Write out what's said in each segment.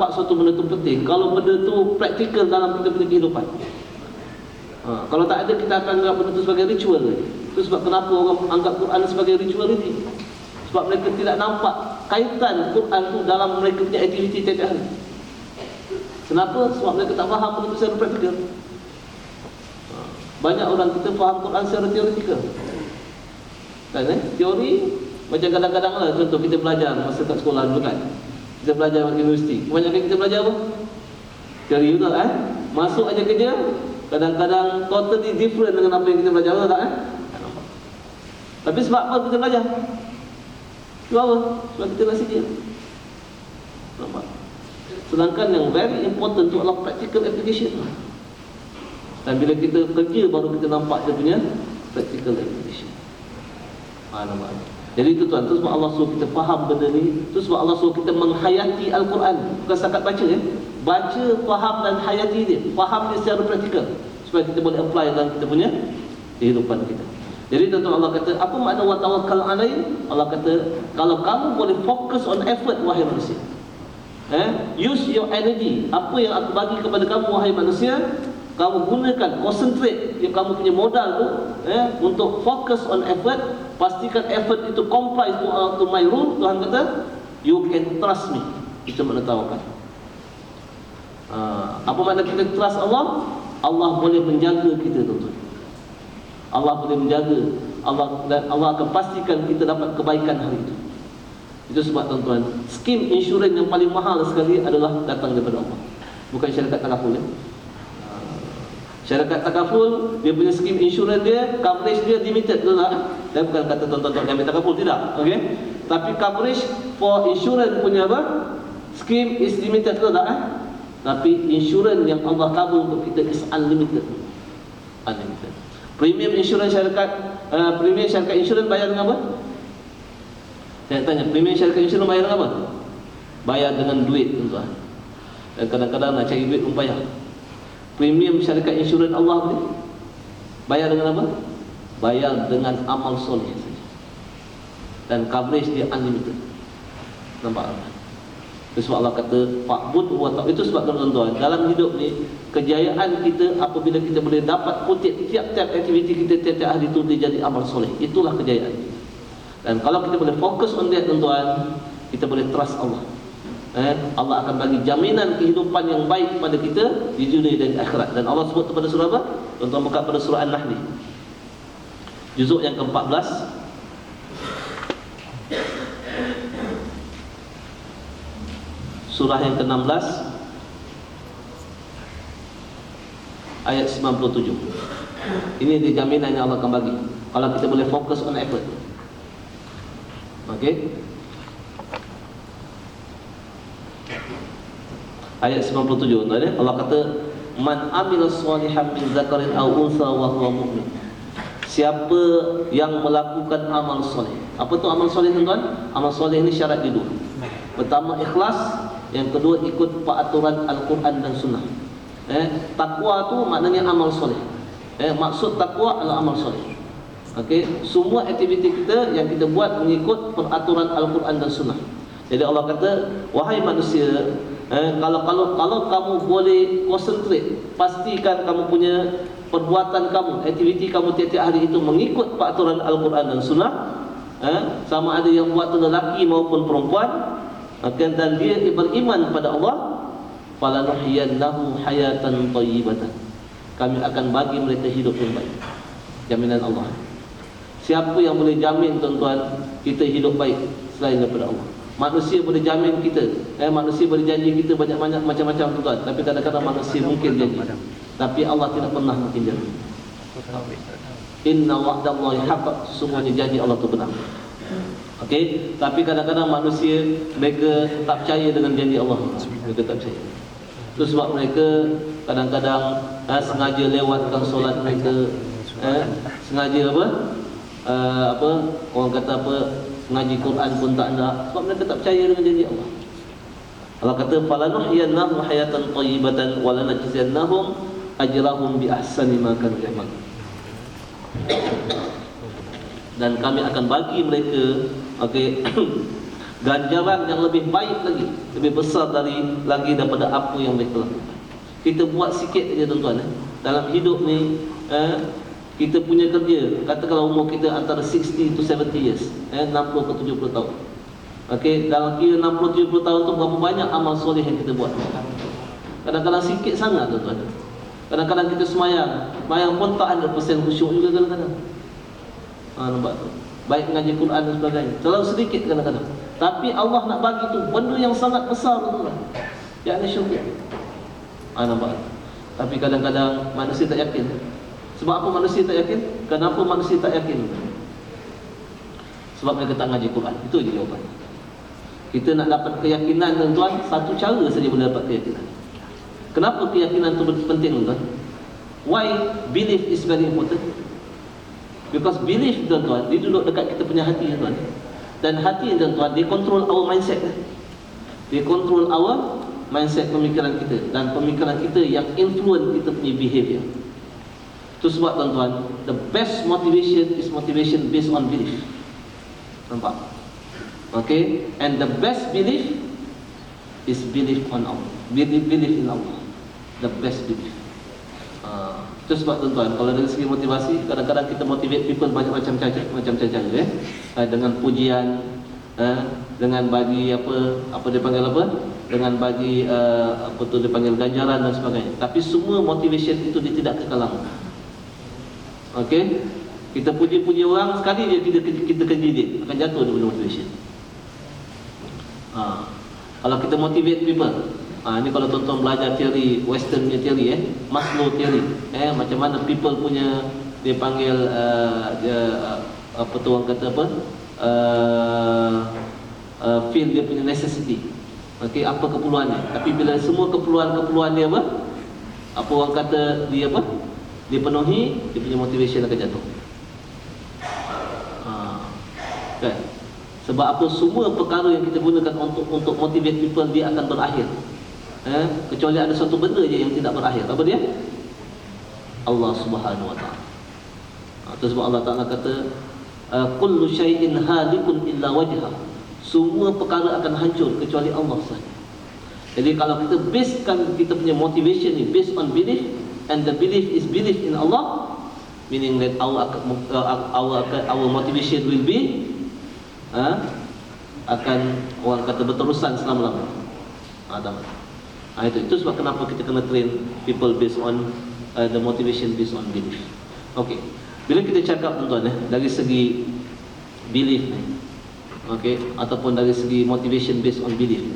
nampak suatu benda tu penting kalau benda tu praktikal dalam kita punya kehidupan. Kalau tak ada, kita akan anggap benda tu sebagai ritual. Itu sebab kenapa orang anggap Quran sebagai ritual ini. Sebab mereka tidak nampak kaitan Quran tu dalam mereka punya aktiviti tiap-tiap hari. Kenapa? Sebab mereka tak faham benda tu secara praktikal. Banyak orang kita faham Quran secara teoretikal. Kan teori macam kadang-kadang lah, contoh kita belajar masa kat sekolah dulu kan. Kita belajar di universiti. Kebanyakan kita belajar apa? Teori betul kan? Masuk aja kerja, kadang-kadang totally different dengan apa yang kita belajar, betul tak Tapi sebab apa kita belajar? Sebab apa? Sebab kita rasa dia. Nampak? Sedangkan yang very important tu adalah practical application. Dan bila kita kerja baru kita nampak dia punya practical application. Nampak? Jadi itu tuan, tu sebab Allah suruh kita faham benda ni. Tu sebab Allah suruh kita menghayati Al-Quran. Bukan setakat baca Baca, faham dan hayati dia. Faham dia secara praktikal supaya kita boleh apply dalam kita punya kehidupan kita. Jadi tuan-tuan, Allah kata, apa makna wa tawakkal alaihi? Allah kata, kalau kamu boleh fokus on effort, wahai manusia, use your energy. Apa yang aku bagi kepada kamu, wahai manusia, kamu gunakan, concentrate yang kamu punya modal tu untuk fokus on effort. Pastikan effort itu comprise to my rule. Tuhan kata, you can trust me. Itu makna tawakal. Apa makna kita trust Allah? Allah boleh menjaga kita, tuan-tuan. Allah boleh menjaga dan Allah akan pastikan kita dapat kebaikan hari itu. Itu sebab, tuan-tuan, skim insurans yang paling mahal sekali adalah datang daripada Allah, bukan syarikat takaful. Syarikat takaful, dia punya skim insurans dia, coverage dia limited, betul tak? Dan bukan kata tuan-tuan yang ambil takaful, tidak, okey? Tapi coverage for insurans punya apa? Skim is limited, betul tak? Tapi insurans yang Allah cover untuk kita is unlimited. Unlimited. Premium insurans syarikat, premium syarikat insurans bayar dengan apa? Saya tanya, premium syarikat insurans bayar dengan apa? Bayar dengan duit, tuan-tuan. Dan kadang-kadang nak cari duit pun payah. Premium syarikat insurans Allah ni bayar dengan apa? Bayar dengan amal soleh saja. Dan coverage dia unlimited. Nampak tak? Itu sebab Allah kata fa'bud wa ta'ala. Itu sebab, tuan-tuan, dalam hidup ni kejayaan kita apabila kita boleh dapat kutip tiap-tiap aktiviti kita tiap-tiap hari itu dia jadi amal soleh. Itulah kejayaan. Dan kalau kita boleh fokus on that, tuan-tuan, kita boleh trust Allah. Allah akan bagi jaminan kehidupan yang baik kepada kita di dunia dan di akhirat. Dan Allah sebut kepada surah apa? Tuan-tuan buka pada surah An-Nahl, juzuk yang ke-14, surah yang ke-16, ayat 97. Ini dia jaminan yang Allah akan bagi kalau kita boleh fokus on effort. Okey, ayat 97, tuan-tuan, Allah kata, man amila shalihan min zakarin aw unsa wa huwa mu'min. Siapa yang melakukan amal soleh. Apa tu amal soleh, tuan-tuan? Amal soleh ini syarat dia dua. Pertama, ikhlas. Yang kedua, ikut peraturan Al-Quran dan Sunnah. Takwa tu maknanya amal soleh. Maksud takwa adalah amal soleh. Okey, semua aktiviti kita yang kita buat mengikut peraturan Al-Quran dan Sunnah. Jadi Allah kata, wahai manusia, kalau kamu boleh concentrate, pastikan kamu punya perbuatan kamu, aktiviti kamu tiap-tiap hari itu mengikut peraturan Al-Quran dan Sunnah, sama ada yang buat tu lelaki maupun perempuan, dan dia beriman pada Allah, falanuhyiyannahu hayatan thayyibatan. Kami akan bagi mereka hidup yang baik. Jaminan Allah. Siapa yang boleh jamin, tuan-tuan, kita hidup baik selain daripada Allah? Manusia boleh jamin kita, manusia boleh janji kita banyak-banyak macam-macam, tuan-tuan. Tapi kadang-kadang manusia mungkin janji, tapi Allah tidak pernah mungkin janji. Inna wa'dallahi haqq, sesungguhnya janji Allah itu benar. Okey, tapi kadang-kadang manusia mereka tak percaya dengan janji Allah. Mereka tak percaya. Itu sebab mereka kadang-kadang sengaja lewatkan solat mereka, sengaja orang kata ngaji Quran pun tak ada, sebab mereka tak percaya dengan janji Allah. Allah kata falanuhyiyannahu hayatan thayyibatan wa lanajziyannahum ajrahum bi ahsani ma kanu ya'malun. Dan kami akan bagi mereka ganjaran yang lebih baik lagi, lebih besar daripada apa yang mereka lakukan. Kita buat sikit saja tuan-tuan dalam hidup ni. Kita punya kerja, katakanlah umur kita antara 60 to 70 years, 60 ke 70 tahun. Okey, dalam kira 60-70 tahun tu berapa banyak amal soleh yang kita buat? Kadang-kadang sikit sangat tuan-tuan. Kadang-kadang kita semayang pun tak 100% khusyuk juga kadang-kadang. Nampak tu. Baik mengaji Quran dan sebagainya, terlalu sedikit kadang-kadang. Tapi Allah nak bagi tu benda yang sangat besar tuan-tuan, yakni syurga. Nampak. Tapi kadang-kadang manusia tak yakin. Sebab apa manusia tak yakin? Kenapa manusia tak yakin? Sebab mereka tak ngaji Quran. Itu je jawapan. Kita nak dapat keyakinan tuan-tuan, satu cara saja boleh dapat keyakinan. Kenapa keyakinan itu penting tuan-tuan? Why belief is very important? Because belief tuan-tuan, dia duduk dekat kita punya hati tuan-tuan. Dan hati tuan-tuan, dia control our mindset. Dia control our mindset, pemikiran kita. Dan pemikiran kita yang influence kita punya behavior. Itu sebab tuan-tuan, the best motivation is motivation based on belief. Nampak? Okay, and the best belief is belief on Allah. Belief in Allah. The best belief. Itu sebab tuan-tuan, kalau dari segi motivasi, kadang-kadang kita motivate people banyak macam cara, dengan pujian, dengan bagi apa dia panggil apa? Dengan bagi apa tu dia panggil ganjaran dan sebagainya. Tapi semua motivation itu dia tidak kekal lama. Okey, kita puji-puji orang sekali dia kita kejadian akan jatuh dia punya motivation. Kalau kita motivate people, ini kalau tuan-tuan belajar teori Western punya teori, Maslow teori, macam mana people punya dia panggil apa tu orang kata apa, feel dia punya necessity. Okey, apa keperluannya. Tapi bila semua keperluan dia apa orang kata dia dipenuhi, dia punya motivation akan jatuh. Kan? Sebab apa, semua perkara yang kita gunakan untuk motivate people, dia akan berakhir. Kecuali ada satu benda je yang tidak berakhir. Apa dia? Allah Subhanahu Wa Taala. Itu sebab Allah Taala kata, kullu syai'in halikun illa wajhah. Semua perkara akan hancur kecuali Allah sahaja. Jadi kalau kita basekan kita punya motivation ni based on belief, and the belief is belief in Allah, meaning that our motivation will be akan orang kata berterusan selama-lamanya. Itu sebab kenapa kita kena train people based on the motivation based on belief. Okey. Bila kita cakap tuan-tuan dari segi belief ni, okey, ataupun dari segi motivation based on belief,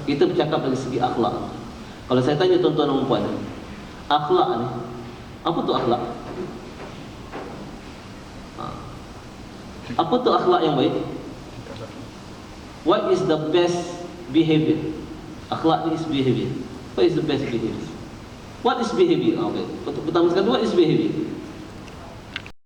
kita bercakap dari segi akhlak. Kalau saya tanya tuan-tuan dan puan, akhlak ni, apa tu akhlak? Apa tu akhlak yang baik? What is the best behavior? Akhlak ni is behavior. What is the best behavior? What is behavior? Okay. Pertama sekali, what is behavior?